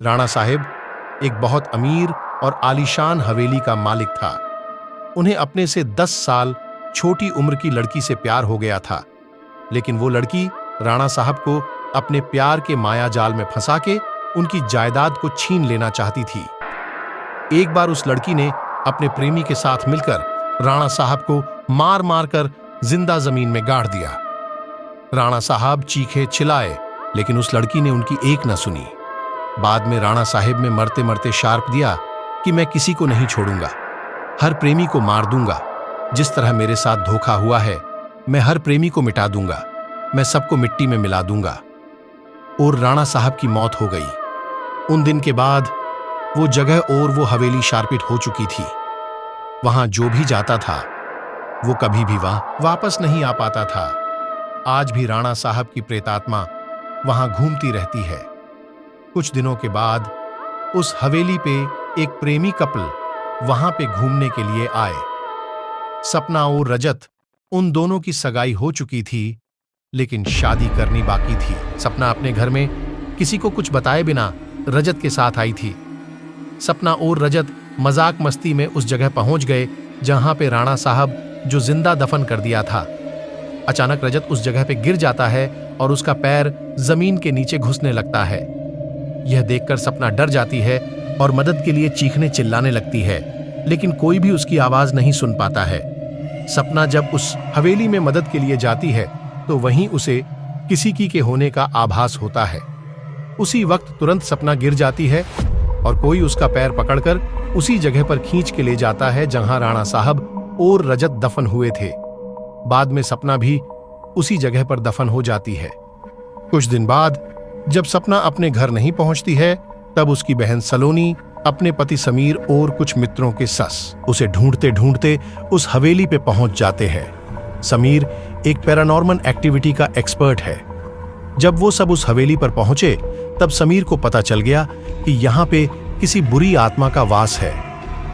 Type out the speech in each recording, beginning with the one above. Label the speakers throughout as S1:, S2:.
S1: राणा साहिब एक बहुत अमीर और आलीशान हवेली का मालिक था। उन्हें अपने से 10 साल छोटी उम्र की लड़की से प्यार हो गया था, लेकिन वो लड़की राणा साहब को अपने प्यार के माया जाल में फंसा के उनकी जायदाद को छीन लेना चाहती थी। एक बार उस लड़की ने अपने प्रेमी के साथ मिलकर राणा साहब को मार मार कर जिंदा जमीन में गाड़ दिया। राणा साहब चीखे चिल्लाए, लेकिन उस लड़की ने उनकी एक न सुनी। बाद में राणा साहिब ने मरते मरते शार्प दिया कि मैं किसी को नहीं छोड़ूंगा, हर प्रेमी को मार दूंगा। जिस तरह मेरे साथ धोखा हुआ है, मैं हर प्रेमी को मिटा दूंगा, मैं सबको मिट्टी में मिला दूंगा। और राणा साहब की मौत हो गई। उन दिन के बाद वो जगह और वो हवेली शार्पिट हो चुकी थी। वहां जो भी जाता था वो कभी भी वहां वापस नहीं आ पाता था। आज भी राणा साहब की प्रेतात्मा वहां घूमती रहती है। कुछ दिनों के बाद उस हवेली पे एक प्रेमी कपल वहां पे घूमने के लिए आए। सपना और रजत, उन दोनों की सगाई हो चुकी थी, लेकिन शादी करनी बाकी थी। सपना अपने घर में किसी को कुछ बताए बिना रजत के साथ आई थी। सपना और रजत मजाक मस्ती में उस जगह पहुंच गए जहां पे राणा साहब जो जिंदा दफन कर दिया था। अचानक रजत उस जगह पे गिर जाता है और उसका पैर जमीन के नीचे घुसने लगता है। यह देखकर सपना डर जाती है और मदद के लिए चीखने चिल्लाने लगती है, लेकिन कोई भी उसकी आवाज नहीं सुन पाता है। सपना जब उस हवेली में मदद के लिए जाती है तो वहीं उसे किसी की के होने का आभास होता है। उसी वक्त तुरंत सपना गिर जाती है और कोई उसका पैर पकड़कर उसी जगह पर खींच के ले जाता है जहां राणा साहब और रजत दफन हुए थे। बाद में सपना भी उसी जगह पर दफन हो जाती है। कुछ दिन बाद जब सपना अपने घर नहीं पहुंचती है, तब उसकी बहन सलोनी अपने पति समीर और कुछ मित्रों के साथ उसे ढूंढते ढूंढते उस हवेली पे पहुंच जाते हैं। समीर एक पैरानॉर्मल एक्टिविटी का एक्सपर्ट है। जब वो सब उस हवेली पर पहुंचे, तब समीर को पता चल गया कि यहाँ पे किसी बुरी आत्मा का वास है।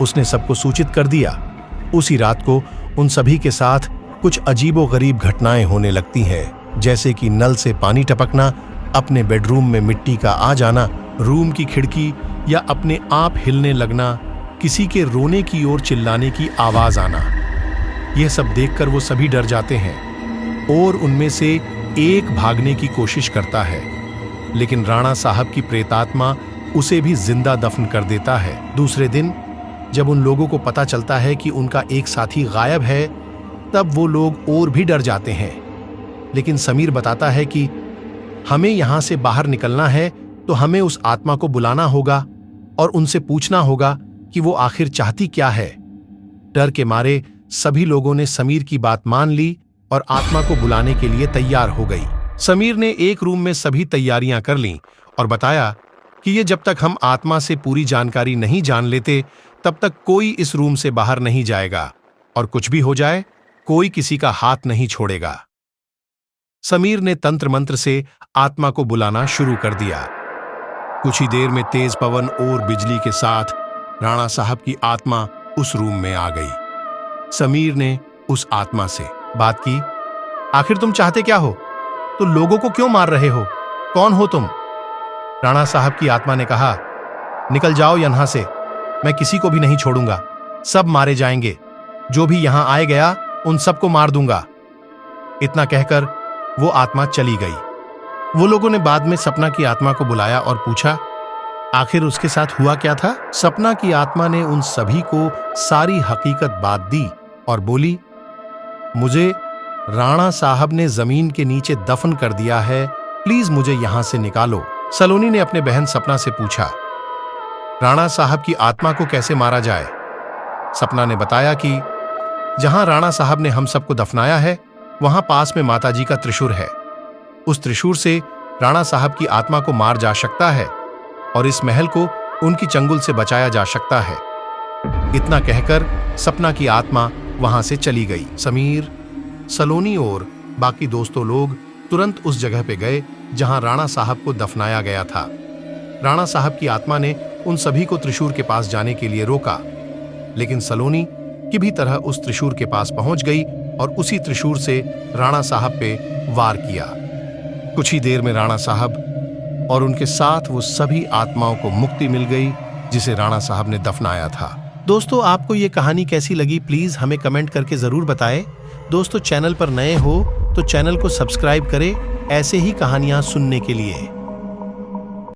S1: उसने सबको सूचित कर दिया। उसी रात को उन सभी के साथ कुछ अजीबोगरीब घटनाएं होने लगती हैं, जैसे कि नल से पानी टपकना, अपने बेडरूम में मिट्टी का आ जाना, रूम की खिड़की या अपने आप हिलने लगना, किसी के रोने की ओर चिल्लाने की आवाज आना। यह सब देखकर वो सभी डर जाते हैं और उनमें से एक भागने की कोशिश करता है, लेकिन राणा साहब की प्रेतात्मा उसे भी जिंदा दफन कर देता है। दूसरे दिन जब उन लोगों को पता चलता है कि उनका एक साथी गायब है, तब वो लोग और भी डर जाते हैं। लेकिन समीर बताता है कि हमें यहां से बाहर निकलना है तो हमें उस आत्मा को बुलाना होगा और उनसे पूछना होगा कि वो आखिर चाहती क्या है। डर के मारे सभी लोगों ने समीर की बात मान ली और आत्मा को बुलाने के लिए तैयार हो गई। समीर ने एक रूम में सभी तैयारियां कर लीं और बताया कि ये जब तक हम आत्मा से पूरी जानकारी नहीं जान लेते, तब तक कोई इस रूम से बाहर नहीं जाएगा और कुछ भी हो जाए, कोई किसी का हाथ नहीं छोड़ेगा। समीर ने तंत्र मंत्र से आत्मा को बुलाना शुरू कर दिया। कुछ ही देर में तेज पवन और बिजली के साथ राणा साहब की आत्मा उस रूम में आ गई। समीर ने उस आत्मा से बात की, आखिर तुम चाहते क्या हो? तो लोगों को क्यों मार रहे हो? कौन हो तुम? राणा साहब की आत्मा ने कहा, निकल जाओ यहां से, मैं किसी को भी नहीं छोड़ूंगा, सब मारे जाएंगे। जो भी यहां आए गया उन सबको मार दूंगा। इतना कहकर वो आत्मा चली गई। वो लोगों ने बाद में सपना की आत्मा को बुलाया और पूछा, आखिर उसके साथ हुआ क्या था? सपना की आत्मा ने उन सभी को सारी हकीकत बात दी और बोली, मुझे राणा साहब ने जमीन के नीचे दफन कर दिया है, प्लीज मुझे यहां से निकालो। सलोनी ने अपने बहन सपना से पूछा, राणा साहब की आत्मा को कैसे मारा जाए? सपना ने बताया कि जहां राणा साहब ने हम सबको दफनाया है, वहां पास में माताजी का त्रिशूल है। उस त्रिशूल से राणा साहब की आत्मा को मार जा सकता है और इस महल को उनकी चंगुल से बचाया जा सकता है। इतना कहकर सपना की आत्मा वहां से चली गई। समीर, सलोनी और बाकी दोस्तों लोग तुरंत उस जगह पे गए जहां राणा साहब को दफनाया गया था। राणा साहब की आत्मा ने उन सभी को त्रिशूल के पास जाने के लिए रोका, लेकिन सलोनी की भी तरह उस त्रिशूल के पास पहुंच गई और उसी त्रिशूल से राणा साहब पे वार किया। कुछ ही देर में राणा साहब और उनके साथ वो सभी आत्माओं को मुक्ति मिल गई जिसे राणा साहब ने दफनाया था। दोस्तों, आपको ये कहानी कैसी लगी प्लीज हमें कमेंट करके जरूर बताएं। दोस्तों, चैनल पर नए हो तो चैनल को सब्सक्राइब करें ऐसे ही कहानियां सुनने के लिए।